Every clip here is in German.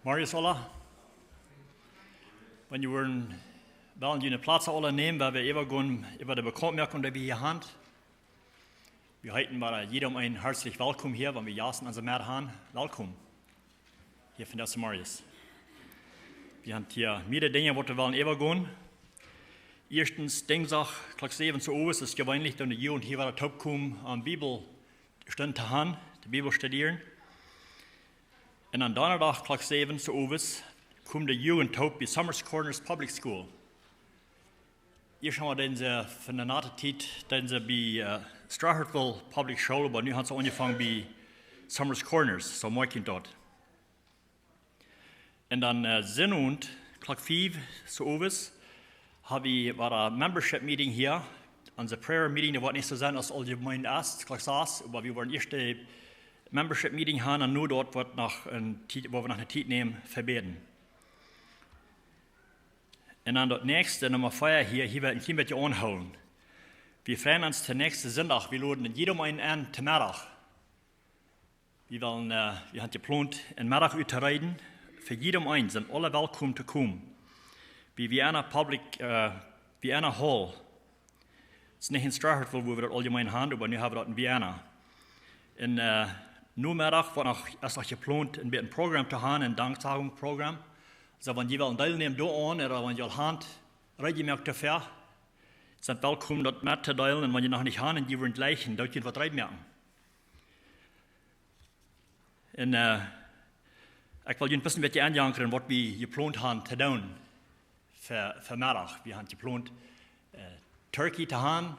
Marius alla. Wenn wir wollen die Platz alle nehmen, weil wir über die Bekanntmerkung, die wir hier haben. Wir halten mal jedem ein herzlich willkommen hier, wenn wir jassen an der Meer haben. Willkommen. Hier von der Marius. Wir haben hier mehrere Dinge, die wir wollen übergehen. Erstens, Dienstag, Klock 7 zu Uhr, ist gewöhnlich, dass die Jugend hier wieder top kommen, am Bibelstunde zu haben, die Bibel studieren. Und am Donnerstag, Klock 7 zu Uhr, kommt die Jugend top bei Summers Corners Public School. Hier schon mal, den sie von der Nachtenzeit, den sie bei Strahartville Public School, aber nun hat sie angefangen bei Summers Corners, so morgen dort. Und dann Sonntag, Klock 5 zu Uhr, war ein Membership Meeting hier. Unser Prayer Meeting, das war nicht so sein, als allgemein erst, Klock 6, aber wir wollen erste Membership Meeting haben und nur dort wird wo wir nach einer Zeit nehmen, verbeten. Und dann das nächste, Nummer 4 hier wird ein bisschen anholen. Wir freuen uns den nächsten Sonntag, wir laden jedem einen an zum Mittag. Wir haben geplant, einen Mittag zu reden. Für jedem einen sind alle willkommen zu kommen. Wie Vienna Vienna Hall. Es ist nicht in Strahartville, wo wir das allgemein haben, aber wir haben das in Vienna. Und nur Mittag war erst noch geplant, ein Programm zu haben, ein Danksagungsprogramm. Also wenn jemand teilnehmen da an, oder wenn ihr Hand reingemerkt dafür, sind willkommen, dort mitzuteilen, und wenn ihr noch nicht haben, die wollen gleich, dort geht was reinmerken. Und ich will ein bisschen mit dir anjagen, was wir geplant haben zu tun für Mittag. Wir haben geplant, Turkey zu haben,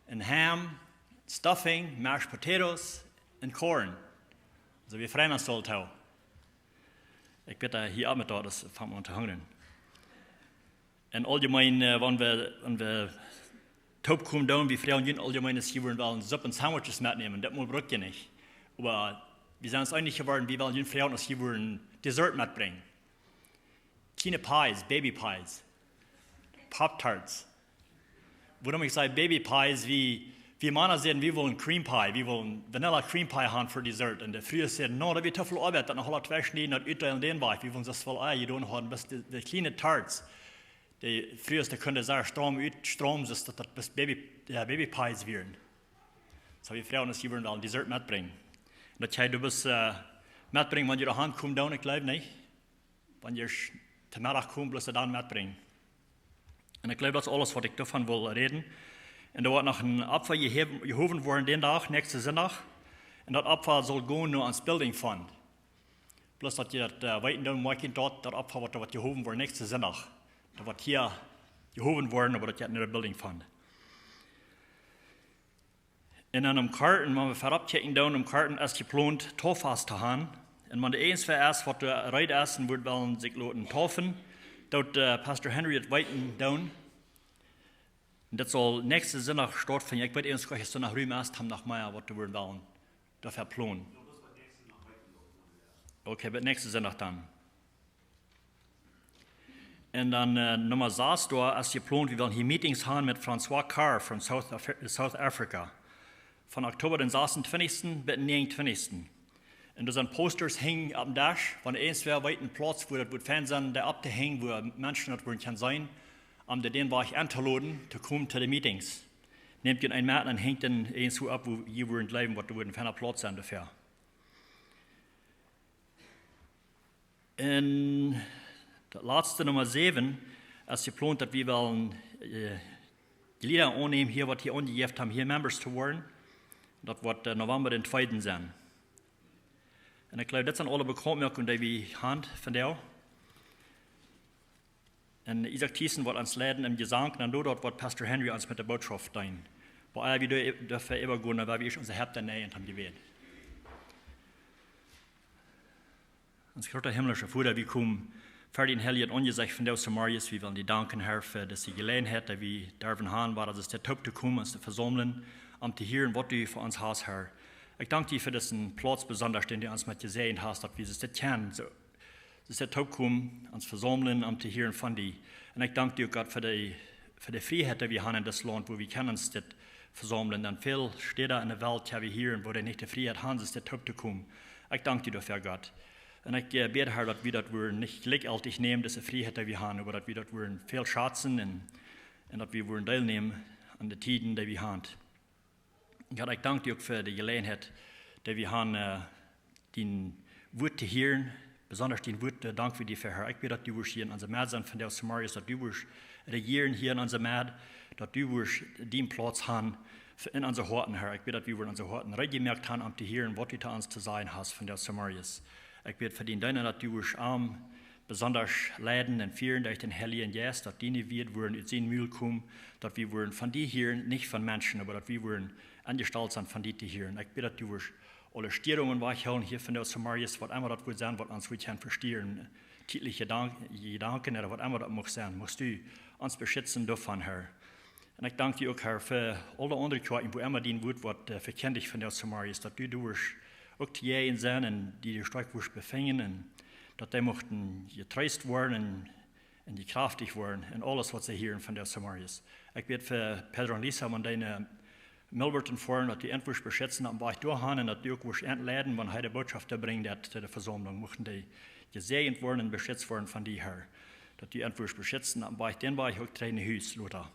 ein Ham, Stuffing, Mashed Potatoes und Corn. Also wir freuen uns dort auch. Ich bitte hier auch mit da, das fangen wir an zu hungern. Und allgemein, wenn wir top kommen, dann, wir freuen uns allgemein, dass wir wollen Suppe und Sandwiches mitnehmen. Das braucht ihr nicht. Aber wir sind uns einig geworden, wir wollen freuen, dass wir wollen Dessert mitbringen. Kleine Pies, Baby Pies, Pop-Tarts. Warum ich sage Baby Pies, wie Männer sagen, wir wollen Cream Pie, wir wollen Vanilla Cream Pie haben für Dessert. Und der Früher sagen, no, da wird zu viel Arbeit, dann noch alle zwei Schnee und Utah und den Weich. Wir wollen das voll Ei, haben, bis die kleinen Tarts. Die Früher, da könnte sehr Strom, dass das Baby Pies werden. So wir freuen uns, wir wollen ein Dessert mitbringen. Und das heißt, du bist mitbringen, wenn ihr da Hand kommt, ich glaube nicht. Wenn ihr zum Mittag kommt, bloß dann mitbringen. Und ich glaube, das ist alles, was ich davon will reden. Und da wird noch ein Abfall gehoben worden den Tag, nächsten Sonntag. Und das Abfall soll gehen nur ans Building Fund. Bloß, dass ihr das weiten dann morgen dort, das Abfall wird gehoben worden nächsten Sonntag. Da wird hier gehoben worden, aber das geht nicht der Building Fund. In einem Karten, wenn wir verabschieden, dann im Karten ist geplant, Tofast zu haben. Und wenn der eins erst, was der Reit essen wird, wollen sich Leute taufen. Dort Pastor Henry hat weiten down. Und das soll nächste Sonntag stattfinden. Ich werde uns so nach Rühm erst haben nach Meier, was wir wollen. Dafür planen. Okay, aber nächste Sonntag dann. Und dann Nummer 6, da ist geplant, wir wollen hier Meetings haben mit François Carr von South Africa. Von Oktober den 26. bis den 29. Und da sind Posters hängen auf dem Dash, von eins wäre weiten Platz, wo das Fernsehen da abzuhängen, wo Menschen dort kann sein, den war ich anzuladen, zu kommen zu den Meetings. Nehmt ihr einen Mann und hängt dann eins so ab, wo ihr würden bleiben, was da würden ferner Platz sein dafür. Und das letzte, Nummer 7, ist geplant, dass wir wollen die Lieder annehmen, hier, was hier angegeben haben, hier Members zu werden. Das wird November den 2. sein. Und ich glaube, das sind alle Bekanntmerkungen, die wir haben von der. Und Isaac Thiessen wird uns leiten im Gesang, und dann dort wird Pastor Henry uns mit der Botschaft dienen. Bei all wir dürfen übergehen, weil wir unser Herz näher haben gewählt. Uns großer himmlischer Vater, wir kommen für den Heiligen angesagt von der Marius, wir wollen dir danken, Herr, für dass sie Gelegenheit, dass wir dürfen haben, war, dass es der Top zu kommen, uns zu versammeln, um zu hören, was du für uns hast, Herr. Ich danke dir für diesen Platz besonders, den du uns mit gesehen hast, dass wir es das kennen, so. Das ist der Top kommen, uns versammeln, um zu hören von dir. Und ich danke dir, Gott, für die Freiheit, die wir haben in das Land, wo wir uns das versammeln. Dann viel Städte in der Welt, die wir hören, wo die nicht die Freiheit haben, ist der Top zu kommen. Ich danke dir dafür, Gott. En ik bid, Herr, dat we niet gelijkaltig nemen, deze vrijheid die we hebben, maar dat we veel schatzen en dat we deelnemen aan de tijden die we hebben. God, ik dank je ook voor de gelegenheid die we hebben, die woord te horen, besonders die woord, dank voor die voor Herr. Ik bid dat u hier in onze maat zijn van de Samariërs, dat u regeren hier in onze maat, dat u die plaats hebben in onze harten, Herr. Ik bid dat we in onze harten recht hebben om te horen wat u te ons te zeggen hast van de Samariërs. Ik bid voor die deinen dat u ons arm besonders leiden en vieren durch den Heiligen Geist, dat die niet weer worden uit zijn Mühl komen, dat we worden van die hier, niet van mensen, maar dat we worden angestalt zijn van die te hier. Ik bid dat u ons alle Störungen weghouden hier von der Samariërs, wat immer dat moet zijn, wat ons goed gaan verstehen, tägliche Gedanken, oder wat immer dat mag zijn, moest u ons beschützen davon, Herr. En ik dank u ook, Herr, voor alle andere kwarten, wo immer die woord wat verkendigt von der Samariërs, dat u durch ook te jij zijn en die de sterk wordt bevangen en dat die mochten getreist worden en die krachtig worden en alles wat ze hier van der Samariërs. Ik bid voor Pedro en Lisa, want die Milberton voeren, dat die endlich beschützen am Weg doorgaan en dat die ook wordt entleiden, wanneer hij de boodschap brengt dat de verzameling, mochten die gezegend worden en beschützt worden van die Herr. Dat die endlich beschützen am Weg, den Weg ook trein huis, Lothar.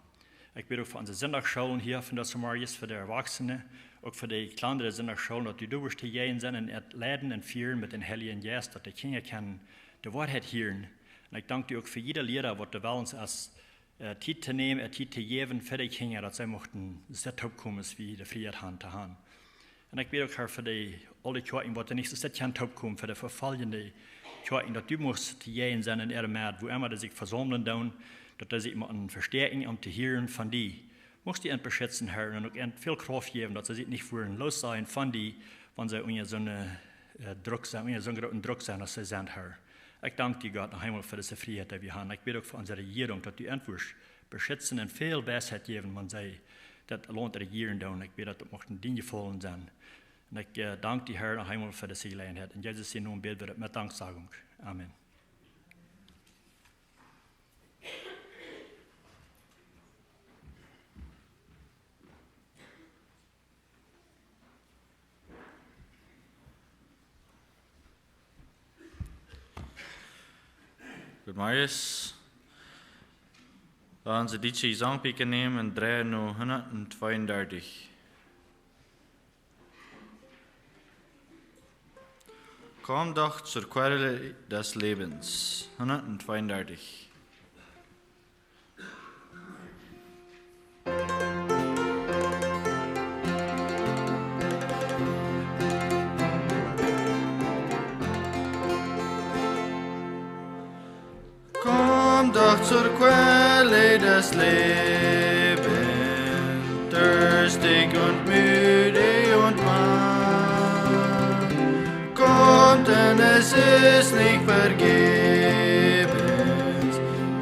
Ik bid ook voor onze zondagscholen hier van der Samariërs, voor de Erwachsenen, ook voor de kleinere zondagscholen, dat die door te jij zijn en het leiden en vieren met een Heiligen Geest, dat de kinderen kan de waarheid horen. En ik dank u ook voor ieder leraar, wat de wel ons als tijd te nemen, tijd te geven voor de kinderen, dat zij mochten zet opkomen, wie de vrijheid hand te hebben. En ik bid ook, Herr, voor de alle kwarten, wat de niet zet kan opkomen, voor de vervallende kwarten, dat u moest te jij zijn in ihre maat, wo immer zich verzamelen doen, dat ze iemand een versterking om te horen van die. Moest die beschützen, Herr, und auch viel Kraft geben, dass sie sich nicht vorhin los sein von die, wenn sie unter so einen Druck sind, unter so einen großen Druck sind, dass sie sind, Herr. Ich danke dir, Gott, noch einmal für diese Freiheit, die wir haben. Ich bitte auch für unsere Regierung, dass die endlich beschützen und viel Weisheit geben, wenn sie das allein regieren tun. Ich bitte, dass das möchten Dinge fallen sein. Und ich danke dir, Herr, noch einmal für diese Gelegenheit. In Jesus' Namen beten wir das mit Danksagung. Amen. Goed, Marius. Laten ze dit zangpieken nemen en draaien naar 132. Komm doch zur Quelle des Lebens. 132. Komm doch zur Quelle des Lebens, durstig und müde und mann. Kommt, denn es ist nicht vergebens,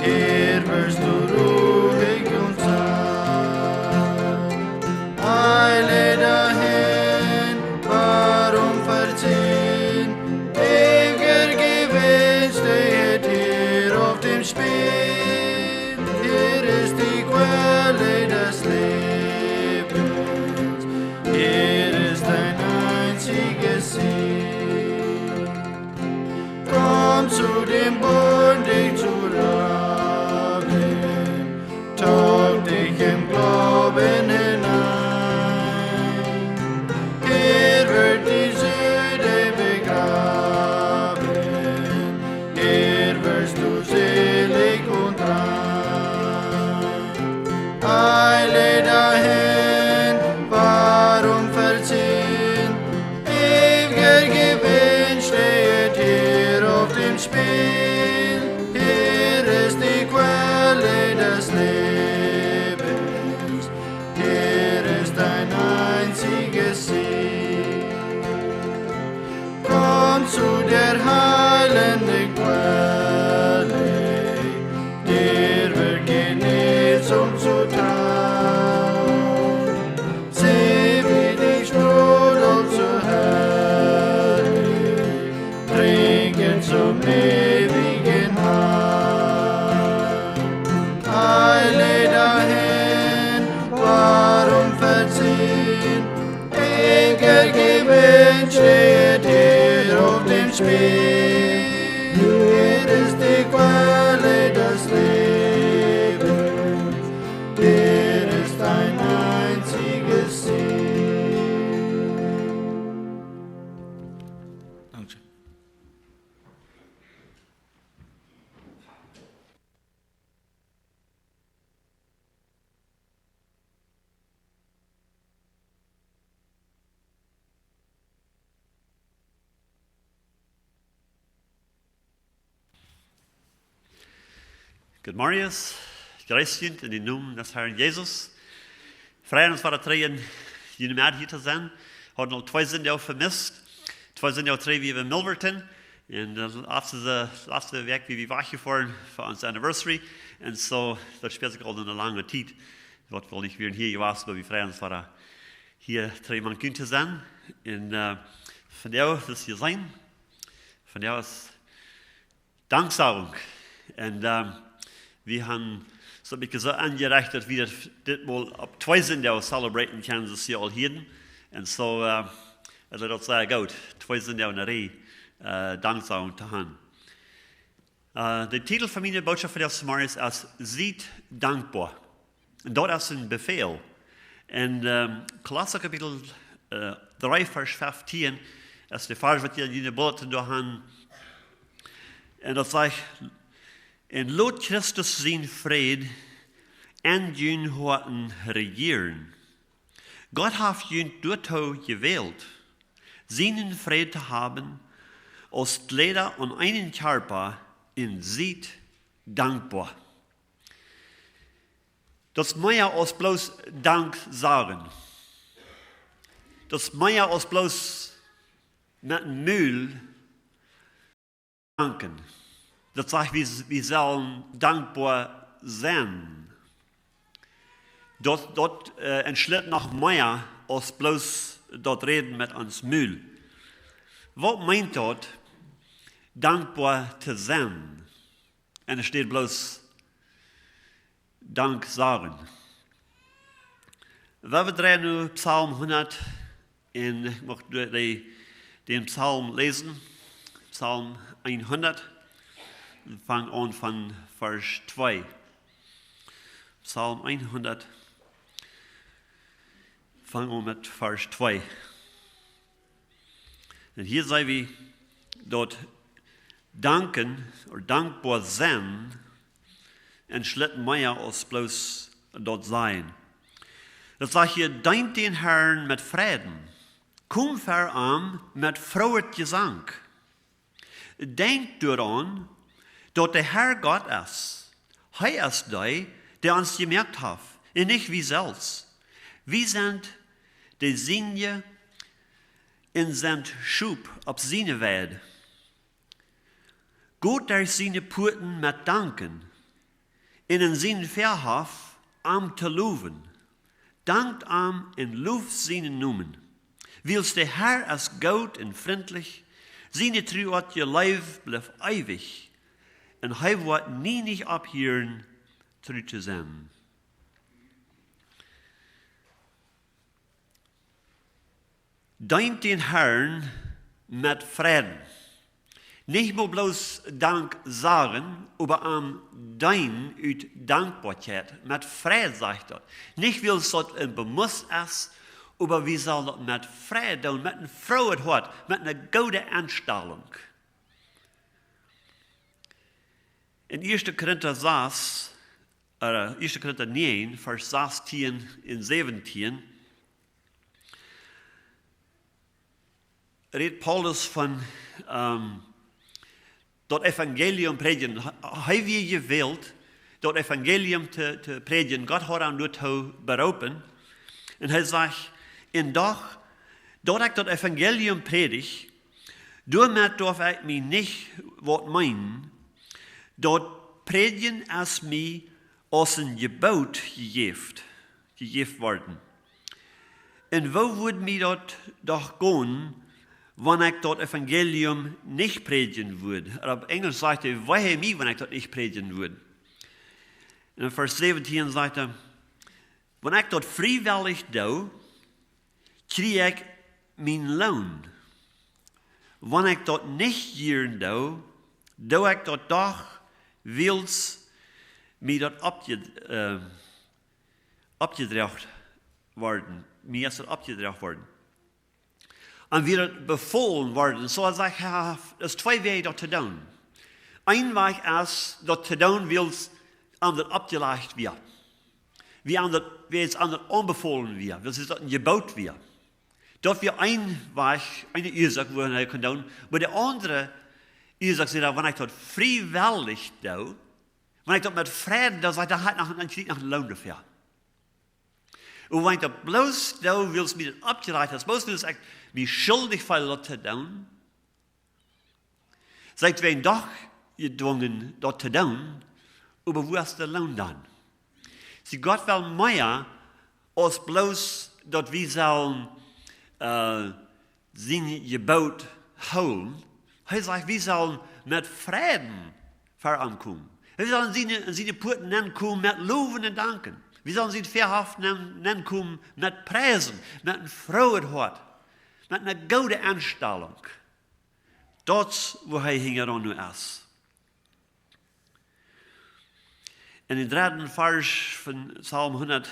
hier wirst du ruhig und sanft. Eile dahin, warum verziehen, ewiger Gewinn steht hier auf dem Spiel. Hier ist die Quelle des Lebens, hier ist dein einziges Ziel. Komm zu dem Bund, dich zu raben, tauch dich im Glauben hinein. Hier wird die Sünde begraben, hier wirst du selig und rein. Eile dahin, warum verziehen? Ewiger Gewinn steht hier auf dem Spiel. Hier ist die Quelle des Lebens, hier ist dein einziges Ziel. Komm zu der heilenden Quelle, dir wird genährt um zu trauen. Sieh, wie die sprudelt zur Hölle, trinken zum ewigen Heil. Eile dahin, warum verziehen? Ewiger Gewinn steht hier auf dem Spiel. Good morning. Grüß in den Namen des Herrn Jesus. Freuen uns, Vater, drei jullie mehr hier zu sein. Haben noch 2 sind ja vermisst. 2 sind ja 3 wie wir in Milverton. Und das letzte Werk, wie wir weggefahren für unsere Anniversary. Und so, das spielt sich gerade eine lange Zeit. Wat wil ik weer hier geweest, maar we freuen uns, Vater, hier 3 Mann zu sein. Und von jou das hier sein. Von jou ist Danksagung. Und wir haben so ein bisschen so angereicht, dass wir das mal ab 2 sind ja celebraten können, das hier all hier. Und so, das ist sehr gut. 2 sind ja eine Reihe, Danksagung zu haben. Der Titel von meiner Botschaft für das Mal ist als Seid dankbar. Und dort ist ein Befehl. Und Kolosser Kapitel 3, Vers 15, das ist der Vers, was wir in der Bulletin da haben. Und das sagt, en laat Christus zijn vrede en jullie horen regieren. Gott hat jullie dazu gewählt, seinen Frieden zu haben, als Glieder an einen Körper in seid dankbar. Das mehr als bloß Dank sagen. Das mehr als bloß mit dem Müll danken. Das sagt, wir sollen dankbar sein. Dort entschlägt noch mehr als bloß dort reden mit uns Müll. Was meint dort, dankbar zu sein? Und es steht bloß Dank sagen. Wir drehen nun Psalm 100 und ich möchte den Psalm lesen. Psalm 100. Wir fangen an von Vers 2. Psalm 100. Fangen an mit Vers 2. Und hier sei wir dort danken oder dankbar sein und schlitt mehr als bloß dort sein. Das sagt hier, dankt den Herrn mit Frieden. Komm voran mit frohem Gesang. Denkt daran, dass der Herr Gott ist. Er ist der uns gemerkt hat, und nicht wie selbst. Wir sind die Sinne in sind Schub auf seine Welt. Gott der seine Puten mit danken, in seinen Verhof am zu loben. Dankt am in Luft seinen Namen. Wils der Herr ist gut und freundlich, seine Treue ihr Leib bleibt ewig. Und er wird nie nicht abhören, treu zu sein. Dank den Herrn mit Frieden. Nicht nur bloß Dank sagen, aber am Dein ut Dankbarkeit. Mit Frieden sagt er. Nicht weil es dort ein Bemuss ist, aber wie soll das mit Frieden und mit einer Freude hat, mit einer guten Einstellung. In 1. Korinther 6, 1. Korinther 9, Vers 16 und 17, redet Paulus von das Evangelium predigen. Er wir gewählt, das Evangelium zu predigen. Gott hat ihn dazu berufen. Und er sagt, in doch, dort ich das Evangelium predige, damit darf ich mich nicht was meinen, dort predigen es mir als ein Gebot gegeben worden. Und wo würde mir dort doch gehen, wenn ich das Evangelium nicht predigen würde? Auf Englisch sagt er, woher mir, wenn ich das nicht predigen würde? In Vers 17 sagt er, wenn ich das freiwillig tue, kriege ich meinen Lohn. Wenn ich das nicht gern tue ich das doch, wils mir das abgedreht worden. Mir ist das abgedreht worden. Und wir befohlen worden, so als ich habe, es 2 Wege das zu tun. Ein Weg ist, das zu tun, wils anders abgelegt wird. Wie es anders anbefohlen wird, das ist ein Gebot wird. Dort wir ein Weg, eine Ursache, wo wir tun, aber der andere Ursache ist, wenn ich das freiwillig tue, Wenn ich das mit Frieden, da sagt er halt nach einem Lohn dafür. Und wenn du bloß da willst mir das abgereicht hast, bloß willst du mich schuldig für zu tun, seid wir doch gedwungen, dort zu tun, aber wo ist der Lohn dann? Sie Gott will mehr, als bloß, dass wir sollen sein Gebot holen. Er sagt, wir sollen mit Frieden vorankommen. Wir sollen seine Puten ankommen mit Loben und Danken. Wir sollen sie verhaften ankommen mit Preisen, mit einem frohen Hort, mit einer guten Anstellung. Dort, wo er hingeran nu ist. In den 3. Vers von Psalm 100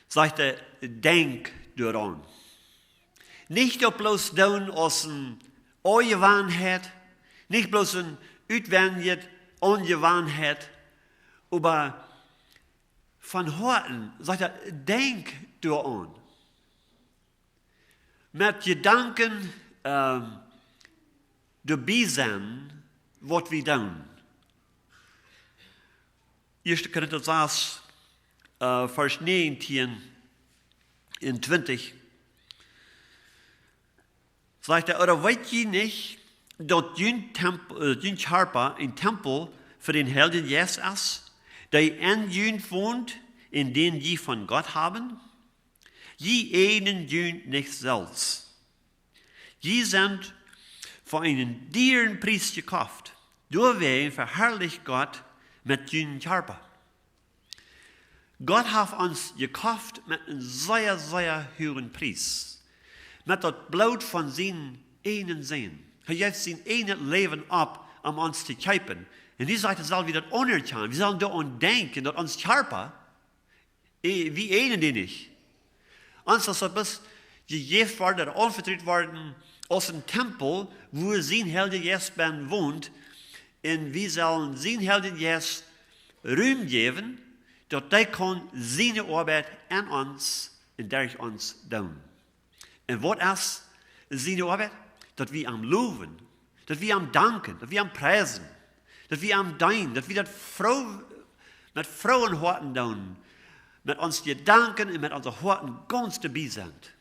sagt er, denk daran. Nicht bloß down als ein Ungewohnheit, nicht bloß ein uitwendige Ungewohnheit, aber von Horten sagt er, denk daran. Mit Gedanken dabei sein, was wir tun. 1. Korinther 6, Vers 19 und 20, sagt er, oder weet je nicht, dass jün Harper ein Tempel für den Helden Jesus ist, der in jün wohnt, in den je von Gott haben? Je einen jün nicht selbst. Je sind von einem dieren Preis gekauft. Deswegen verherrlicht Gott mit jün Harper. Gott hat uns gekauft mit einem sehr, sehr hohen Preis. Mit das Blut von seinen einen Sehen. Er gibt sein eigenes Leben ab, um uns zu kaufen. Und die Seite soll wieder anerkennen. Wir sollen daran denken, dass uns Körper, wie einen den nicht, uns ist etwas gegeben worden, oder anvertraut worden, aus dem Tempel, wo sein Helden Jesus wohnt. Und wir sollen sein Helden Jesus Ruhm geben, dass der kann seine Arbeit an uns und durch uns tun. Und was ist seine Arbeit? Dass wir am loben, dass wir am danken, dass wir am preisen, dass wir am dienen, dass wir das mit frohen Worten tun, mit uns Gedanken und mit unseren Worten ganz dabei sind.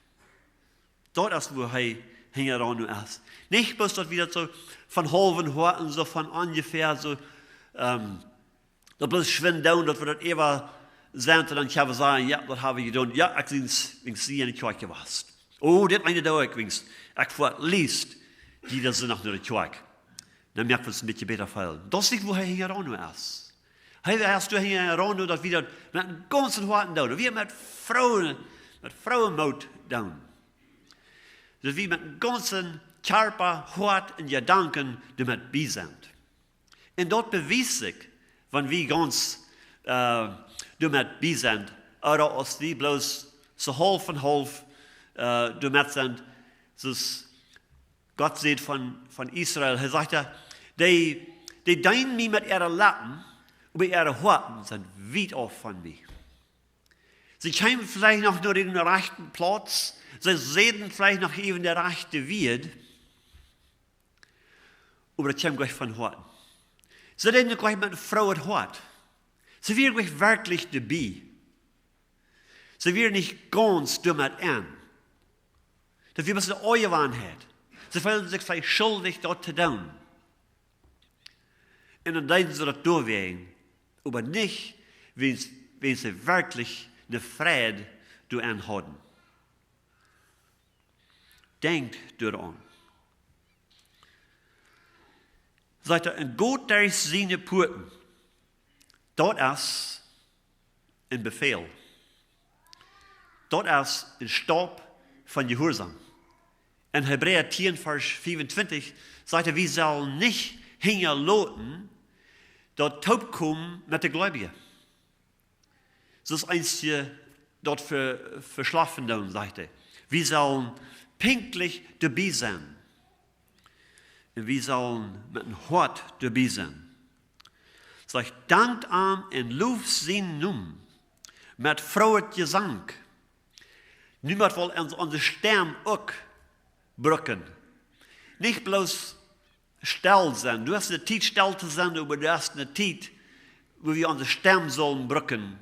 Dort ist, wo er hingeran ist. Nicht bloß, dass wir das so von halben Worten, so von ungefähr so, dass bloß schwimmen down, dass wir das immer sind und dann können wir sagen, ja, das habe ich getan, ja, ich sehe in die Kirche was. Oh, das eine Dauer, ich verliest, die das sind nach der Kirche. Dann merkt man es ein bisschen besser fallen. Das ist nicht, wo er hingeran ist. Er ist hingeran, dass wir das mit einem ganzen Herzen tun, wir mit Frauenmut tun. Dass wir mit einem ganzen Körper, Hort und Gedanken damit bei sind. Und dort beweist sich, wenn wir ganz damit bei sind, oder als wir bloß so halb und halb damit sind, dass Gott sieht von Israel, er sagt ja, die dienen mir mit ihren Lappen, aber ihre Horten sind weit auf von mir. Sie kämen vielleicht noch nur in den rechten Platz, sie sehen vielleicht noch eben der rechte Wied, aber das kommt gleich von Horten. Sie reden gleich mit einer Frau und Hort. Sie werden gleich wirklich dabei. Sie werden nicht ganz damit an. Das wird eine neue Wahrheit. Sie fühlen sich vielleicht schuldig, dort zu tun. Und dann denken sie das durchwegen. Aber nicht, wenn sie wirklich eine Freude anhaben. Denkt daran. Sagt er, ein Gott, der ist seine Puten. Dort ist ein Befehl. Dort ist ein Stab von Gehorsam. In Hebräer 10, Vers 25 sagt er, wir sollen nicht hinterlassen, dort taub kommen mit den Gläubigen. Das ist einzige dort für Schlafenden, sagt er. Wir sollen pünktlich dabei sein. Und wir sollen mit einem Hort dabei sein. Sagt, dankt an und lof sein Namen mit frohem Gesang. Niemand will unsere Stimme auch brücken. Nicht bloß still sein. Du hast eine Zeit still zu sein, aber du hast eine Zeit wo wir unsere Stem sollen brücken,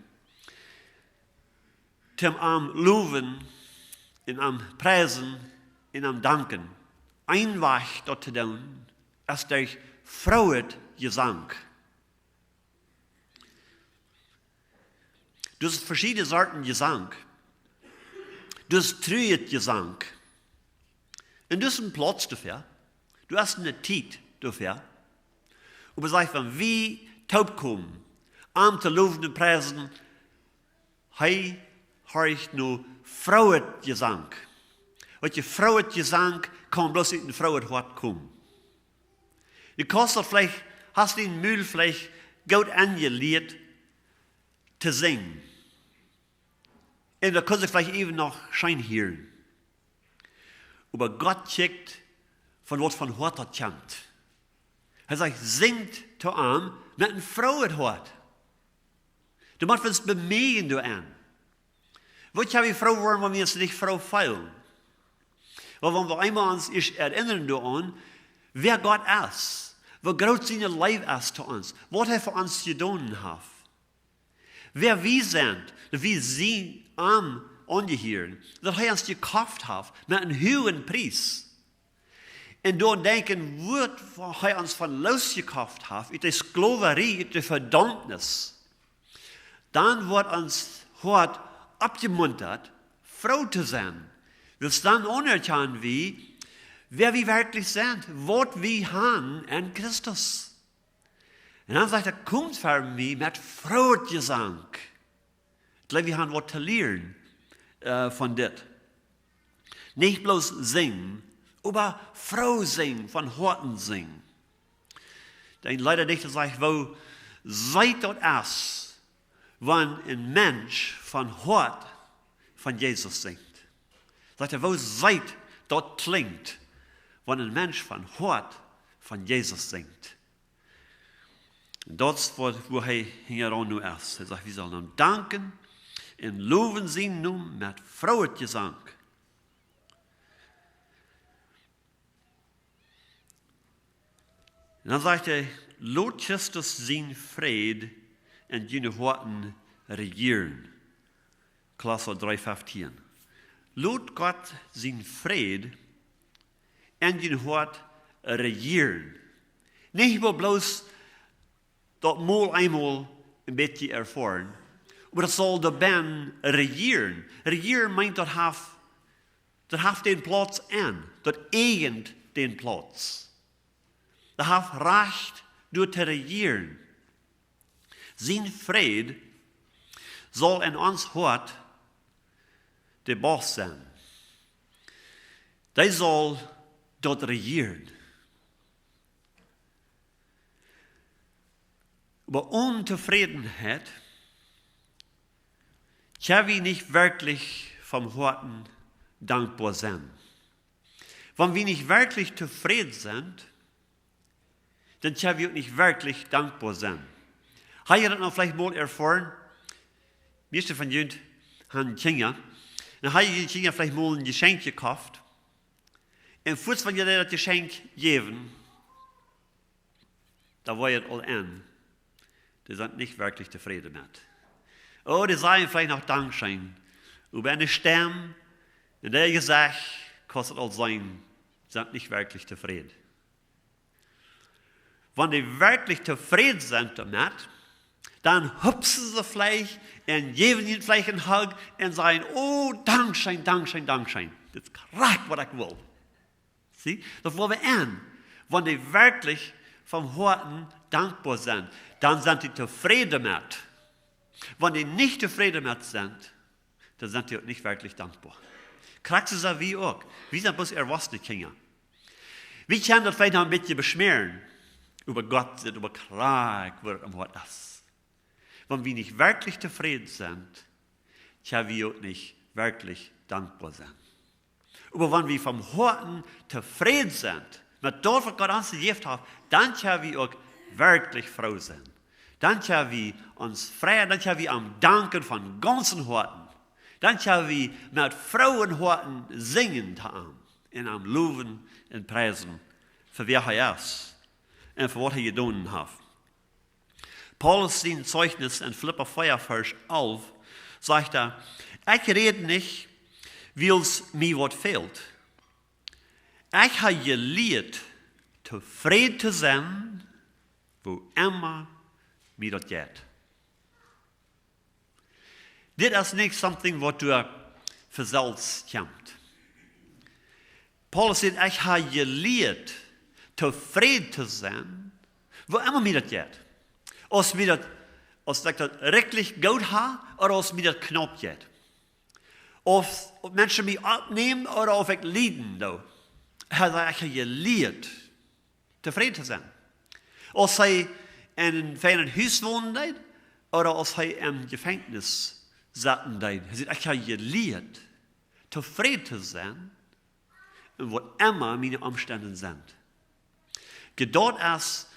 zum am loven, in am preisen, in am danken. Ein Weg dort zu tun, ist durch freuet Gesang. Du hast verschiedene Sorten Gesang. Du hast trüet Gesang. Und du hast einen Platz dafür. Du hast eine Zeit dafür. Und du sagst, wenn wir taub kommen, am zu loben und preisen, hey, höre ich nur freuet Gesang. Wat je freuet Gesang kann bloß in freuet Wort kommen. Je kostet vielleicht, hast den Müll vielleicht gut angelegt, zu singen. Und da kannst du vielleicht eben noch Schein hören. Aber Gott checkt, von was von Hort hat kommt. Er sagt, singt zu ihm mit einem freuet Hort. Du musst uns bemühen, du an. Wat habe ich froh worden, wenn wir uns nicht froh fühlen? Weil wenn wir einmal uns erinnern an, wer Gott ist, wie groß seine Liebe ist zu uns, was er für uns getan hat. Wer wir sind, wie sie angehören, dass er uns gekauft hat mit einem hohen Preis. Und dann denken, was er uns von losgekauft hat, in der Sklaverei, in der Verdammnis, dann wird uns Hort abgemuntert, froh zu sein. Wir dann anerkennen, wer wir wirklich sind, was wir haben in Christus. Und dann sagt er, kommt für mich mit frohem Gesang. Ich glaube, wir haben was zu lernen von das. Nicht bloß singen, aber froh singen, von Horten singen. Denn leider nicht sagt, wo seid dort erst, wenn ein Mensch von Hort von Jesus singt. Sagt er, wo seid dort klingt, wenn ein Mensch von Hort von Jesus singt. Und dort, wo er hingeran nu ist. Er sagt, wir sollen ihm danken, in loven sein nun mit freuet Gesang. Und dann sagt er, lot Christus sein Fried in jene Horten regieren. Kolosser 3,15. Lot Gott sein Fried in jene Hort regieren. Nicht nur bloß dat mal einmal ein bisschen erfahren, aber das soll dabei regieren. Regieren meint, das hat den Platz an, das eigend den Platz. Das hat Recht, durch zu regieren. Sein Fried soll in uns Hort der Boss sein. Der soll dort regieren. Aber Unzufriedenheit kann wir nicht wirklich vom Horten dankbar sein. Wenn wir nicht wirklich zufrieden sind, dann können wir nicht wirklich dankbar sein. Habt ihr das noch vielleicht mal erfahren? Meiste von euch haben Kinder. Dann haben die Kinder vielleicht mal ein Geschenk gekauft. Und kurz, wenn ihr das Geschenk geben, da war ihr all an. Die sind nicht wirklich zufrieden mit. Oh, die sagen vielleicht noch Dankeschön. Über eine Stimme, in der gesagt, kostet all sein, sind nicht wirklich zufrieden. Wenn die wirklich zufrieden sind damit, dann hüpfen sie vielleicht und geben ihnen vielleicht einen Hug und sagen, oh, Dankeschön, Dankeschön, Dankeschön. Das ist gerade, was ich will. Sieh, das wollen wir an. Wenn die wirklich vom Horten dankbar sind, dann sind die zufrieden damit. Wenn die nicht zufrieden damit sind, dann sind die nicht wirklich dankbar. Kriegst du das wie auch? Wir sind bloß erwachsene Kinder. Wir können das vielleicht noch ein bisschen beschmieren. Über Gott sind, über Krieg wird am Wort das. Wenn wir nicht wirklich zufrieden sind, können wir auch nicht wirklich dankbar sein. Aber wenn wir vom Horten zufrieden sind, mit dort, was Gott uns gegeben hat, dann können wir auch wirklich froh sein. Dann können wir uns freuen, dann können wir am Danken von ganzen Horten. Dann können wir mit frohen Horten singen, und am Loben und Preisen, für wer er ist und für was er getan hat. Paulus sein Zeugnis in Philipper 4, Vers 11, sagt er, ich rede nicht, wie es mir was fehlt. Ich habe gelehrt, zufrieden zu sein, wo immer mir das geht. Das ist nicht something, was du für selbst kämpft. Paulus sagt, ich habe gelehrt, zufrieden zu sein, wo immer mir das geht. Als mir das wirklich gut hat oder als mir das knapp geht. Ob Menschen mich abnehmen oder ob ich leiden. Ich habe gelehrt, zufrieden zu sein. Als sie in einem feinen Haus wohnen oder als sie im Gefängnis saßen. Er sagt, ich habe gelehrt, zufrieden zu sein, wo immer meine Umstände sind. Geduld ist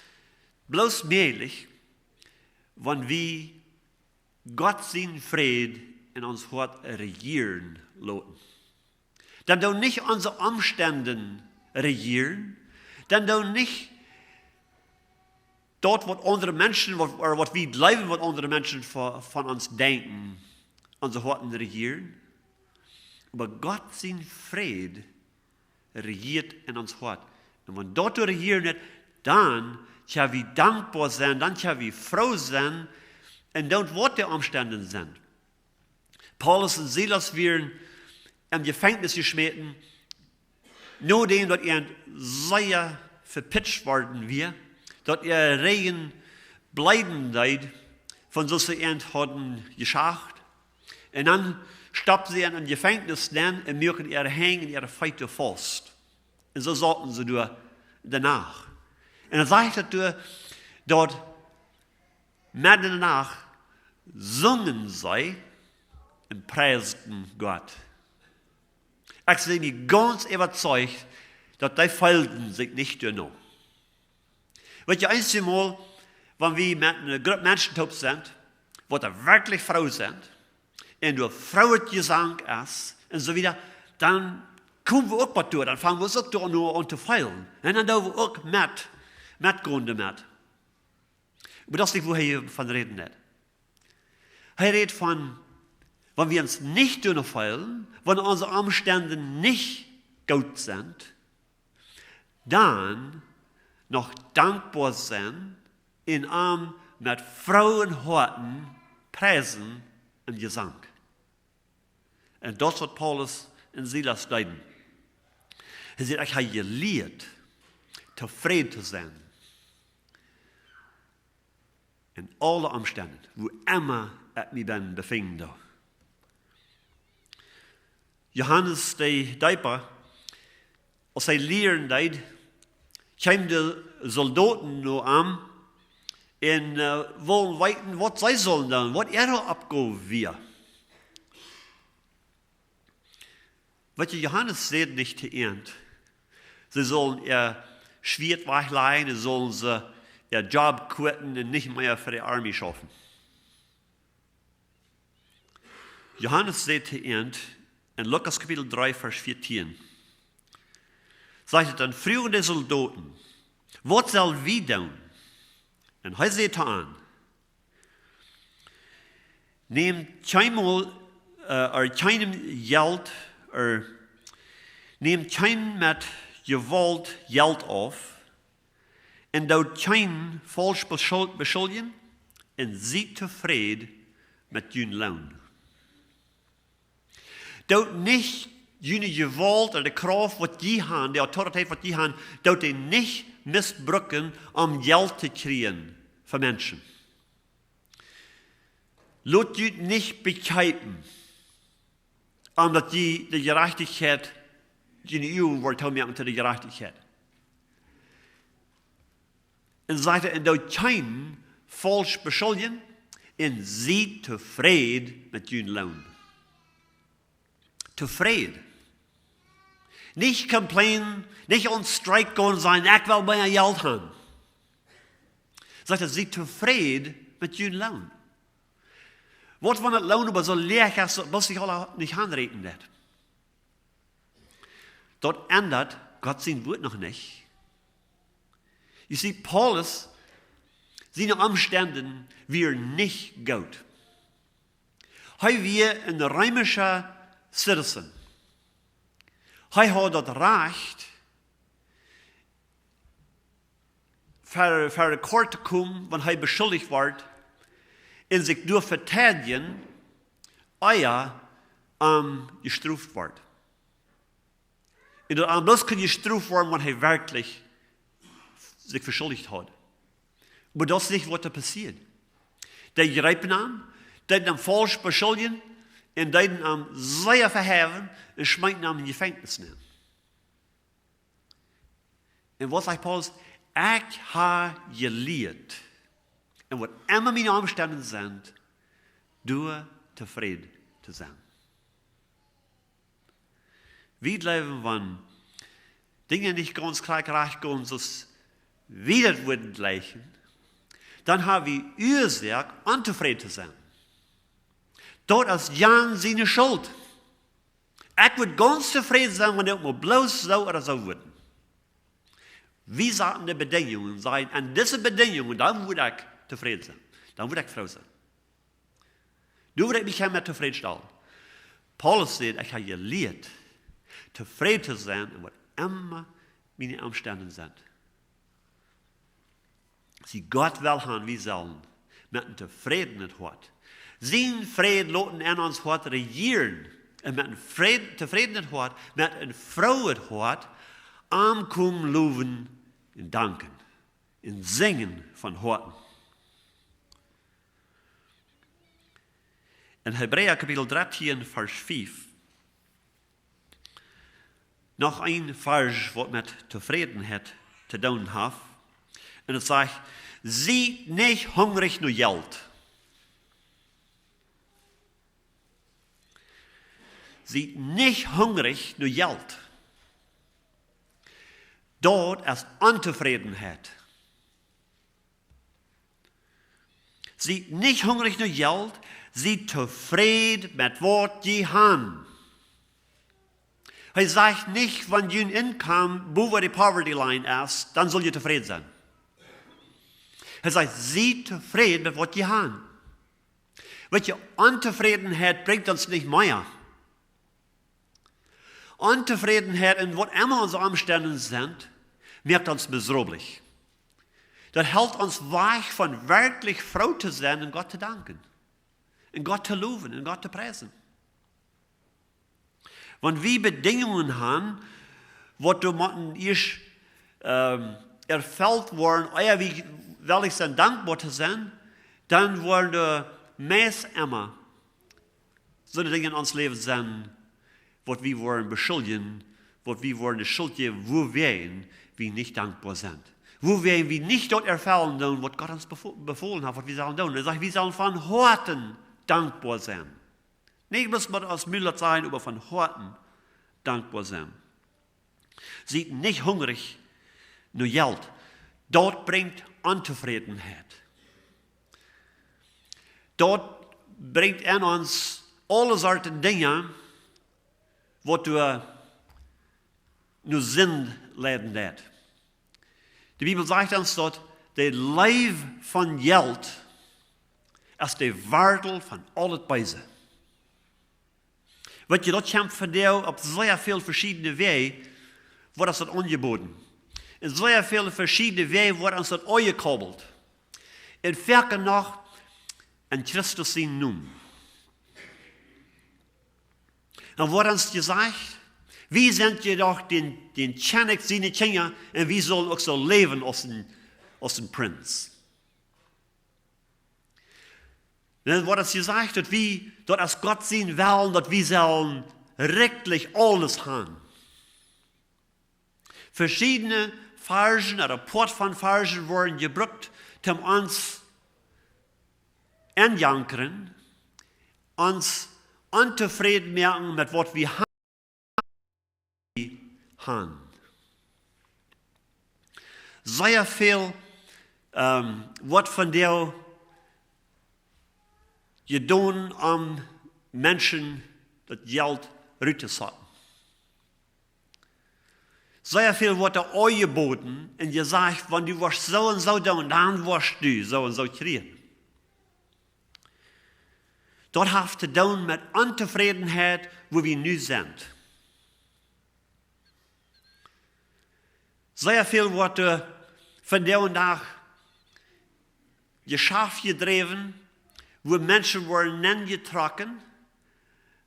bloß möglich, wenn wir Gott seinen Frieden in uns Hort regieren lassen. Dann doch nicht unsere Umstände regieren, dann doch nicht dort, was andere Menschen, oder was wir glauben, was andere Menschen von uns denken, unsere Horten regieren. Aber Gott sein Frieden regiert in uns Hort. Und wenn dort regieren wird, dann können wir dankbar sein, dann können wir froh sein, und dort, was die Umstände sind. Paulus und Silas werden im Gefängnis geschmissen, nur dem, dass ihr sehr verpitcht worden wir, dass ihr Regen bleiben leid, von so sie hatten geschacht. Und dann stoppten sie in ein Gefängnis und mögen ihre hängen, ihre Feite fast. Und so sagten sie danach. Und dann sagte er dort, mitten in der Nacht, sungen sie und preisten Gott. Ich bin mir ganz überzeugt, dass die Folgen sich nicht tun. Weil je einmal, wenn wir mit einer Gruppe Menschen sind, die wirklich froh sind, und du Frauengesang ist, und so wieder, dann kommen wir auch was durch, dann fangen wir uns auch an zu feiern. Und dann tun wir auch mitgehen damit. Aber das ist nicht, wo er hier von reden hat. Er redet von, wenn wir uns nicht feiern, wenn unsere Umstände nicht gut sind, dann noch dankbar sein, in Arm mit Frauenhorten preisen im Gesang. Und das wird Paulus und Silas leiden. Er sagt, ich habe gelehrt, zufrieden zu sein. In allen Umständen, wo immer ich mich befinde. Johannes, der Däuper, als er lehren deed, kamen die Soldaten nur an und wollen weiten, was sie sollen dann, was er abgehen wird. Was Johannes sagt nicht zu Ende. Sie sollen ihr Schwert wegleihen, sollen sie ihr Job quitten und nicht mehr für die Armee schaffen. Johannes sagt zu Ende, in Lukas Kapitel 3, Vers 14, sagt dann, früher die Soldaten, was soll wir tun? Und er sagt an, nehmt keinmal, keinem Geld, nehmt kein mit Gewalt Geld auf, und dort kein falsch beschuldigen, und seid zufrieden mit ihren Lohn. Dort nicht jene Gewalt oder die Kraft, was die haben, die Autorität, was die haben, dort die nicht missbrauchen, um Geld zu kriegen für Menschen. Lasst die nicht bekämpfen, dass die Gerechtigkeit, die EU wird haben unter der Gerechtigkeit. Und sagt er, dort kein falsch beschuldigen, und seid zufrieden mit ihren Lohn. Zufrieden. Nicht complainen, nicht on Strike gehen und sagen, ich will mehr Geld haben. Sagt er, seid zufrieden mit ihren Lohn. Was wenn das Lohn aber so leer ist, dass sich alle nicht anreden wird? Dort ändert Gott sein Wort noch nicht. You see, Paulus Seine Umstände wären nicht gut. Hij weer een römischer Citizen. Hij had dat recht voor de kort te komen, wanneer hij beschuldigd wordt en zich door vertedigen, gestraft wordt. En dat bloß kan gestraft worden, wanneer hij werkelijk zich verschuldigd had. Maar dat is niet wat er passiert. Die grijpen aan, die hem falsch beschuldigen en die hem zeer verheffen en smijten hem in de gevangenis nemen. En wat zegt Paulus? Ik heb geleerd. En wat immer mijn omstandigheden zijn, door tevreden te zijn. Wie leven van dingen niet ganz krijg gaan zoals wie dat worden gleichen, dan hebben we oorzaak ontevreden te zijn. Dat is Jan zijn schuld. Ik word ganz tevreden zijn wanneer ik me bloos zou of zou worden. Wie zaten de bedingingen zijn? En deze bedingingen, dan moet ik tevreden zijn. Dan moet ik vrij zijn. Dan moet ik mich met tevreden stellen. Paulus zegt, ik heb geleerd tevreden te zijn en wat immer mijn omstandigheden zijn. Sie Gott will haben, wie sollen, mit einem tefriedenen Hort. Sein Frieden lassen in uns Hort regieren. Und mit einem tefriedenen Hort, mit einem frohen Hort, ankommen, loben und danken. Und singen von Horten. In Hebräer Kapitel 13, Vers 5. Noch ein Vers, was mit Zufriedenheit zu tun hat. Und es sagt, seid nicht hungrig nur Geld. Seid nicht hungrig nur Geld. Dort ist Unzufriedenheit. Seid nicht hungrig nur Geld, seid zufrieden mit was ihr habt. Er sagt nicht, wenn dein Einkommen über die Poverty Line ist, dann soll ihr zufrieden sein. Er sagt, seid zufrieden mit was ihr habt. Welche Unzufriedenheit bringt uns nicht mehr. Unzufriedenheit in was immer unsere Umstände sind, macht uns miserablich. Das hält uns weg von wirklich froh zu sein und Gott zu danken. Und Gott zu loben und Gott zu preisen. Wenn wir Bedingungen haben, wo du erst erfüllt worden, wie will ich sein, dankbar zu sein, dann wollen wir meist immer so Dinge in uns Leben sein, was wir wollen beschuldigen, was wir wollen Schuld geben, wo wir nicht dankbar sind. Wo wir nicht dort erfüllen, was Gott uns befohlen hat, was wir sollen tun. Er sagt, wir sollen von Herzen dankbar sein. Nicht muss man als Müller sein, aber von Herzen dankbar sein. Seid nicht hungrig, nur Geld. Dort bringt Unzufriedenheit. Dort bringt in uns alle Sorten Dinge, was du nur Sinn leiden lässt. Die Bibel sagt uns dort, der Leib von Geld ist der Wurzel von alles Böse. Wat je dat komt van jou op zeer veel verschillende wegen, wordt ons dat aangeboden. In zeer veel verschillende wegen wordt ons dat aangekoppeld. En verder nog, in Christus zijn naam. En wordt ons gezegd, wie zijn je toch den Tjanik zijn Kinder en wie zullen ook zo leven als een prins. Dan wordt ons gezegd dat we, dat als Gott zien willen, dat we zullen rechtlich alles haben. Verschiedene Versen, een rapport van Versen worden gebruikt om ons aanjankeren, ons ontevreden maken met wat we haben. Zeer veel wat van jou je doen om mensen dat geld uit te zetten. Sehr viel wurde euch geboten und gesagt, wenn du wirst so und so tun, dann wirst du so und so kriegen. Dort hat zu tun mit Unzufriedenheit, wo wir nu sind. Sehr viel wurde von der und nach geschafft gedreven, wo Menschen wurden hingetragen,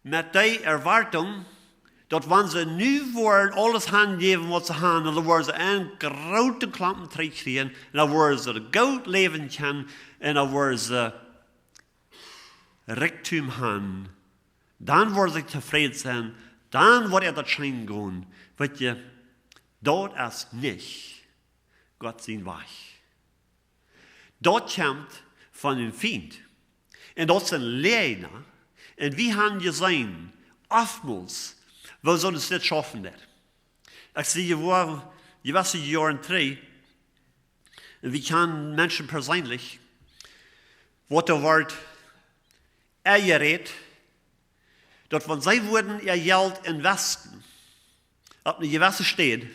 mit der Erwartung, dass wenn sie nu wollen, alles hingeben, was sie haben, dann wollen sie einen großen Klampen kriegen, und dann wollen sie gut leben können, und dann wollen sie Reichtum haben. Dann wollen sie zufrieden sein, dann wird das Schein gehen. Weil ihr, dort ist nicht Gott sein Weg. Dort kommt von dem Feind. Und das sind Lehrer. Und wir haben gesehen, oftmals, wo soll es nicht schaffen wird. Ich sehe, ich weiß in Jahren 3, und wir kennen Menschen persönlich, wo der Wort gerät, dass wenn sie würden ihr Geld investen, auf eine gewisse Stelle,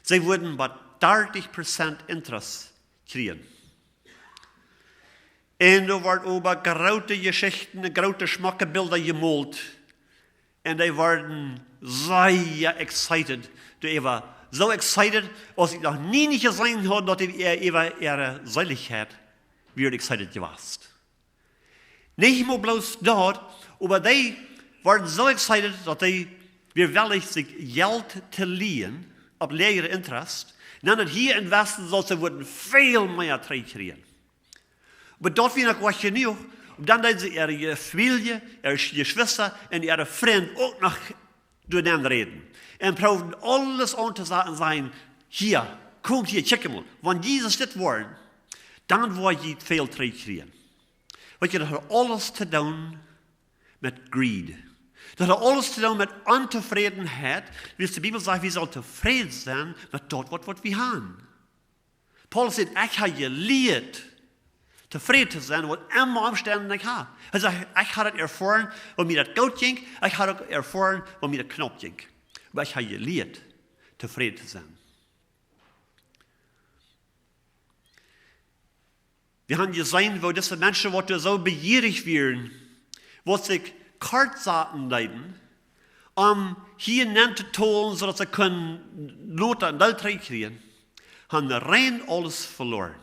sie würden bei 30% Interest kriegen. Und da wird über große Geschichten, große Schmackebilder gemalt. Und die werden sehr excited. Die war so excited, als ich noch nie nicht gesehen habe, dass ihre Seligkeit wird excited gewesen. Nicht nur bloß dort, aber die waren so excited, dass die wirklich sich Geld zu leihen, auf leere Interest, und dann hier investen, so sie würden viel mehr kriegen. Aber dort wird noch was genug, und dann haben sie ihre Familie, ihre Geschwister und ihre Freunde auch noch durcheinander reden. Und probieren alles anzusagen sein, hier, kommt hier, check mal. Wenn Jesus das wollen, dann wollen sie viel kriegen. Weil das hat alles zu tun mit Greed. Das hat alles zu tun mit Unzufriedenheit, wie die Bibel sagt, wir sollen zufrieden sein mit dort, was wir haben. Paulus sagt, ich habe gelehrt, zufrieden zu sein, was immer Umstände ich habe. Er sagt, ich habe das erfahren, wo mir das gut ging, ich habe das erfahren, wo mir das knapp ging. Aber ich habe gelehrt, zufrieden zu sein. Wir haben gesehen, wo diese Menschen, die so begierig werden, wo sich Kartsaten leiden, hier zu tun, sodass sie können Not und Geld kriegen, haben rein alles verloren.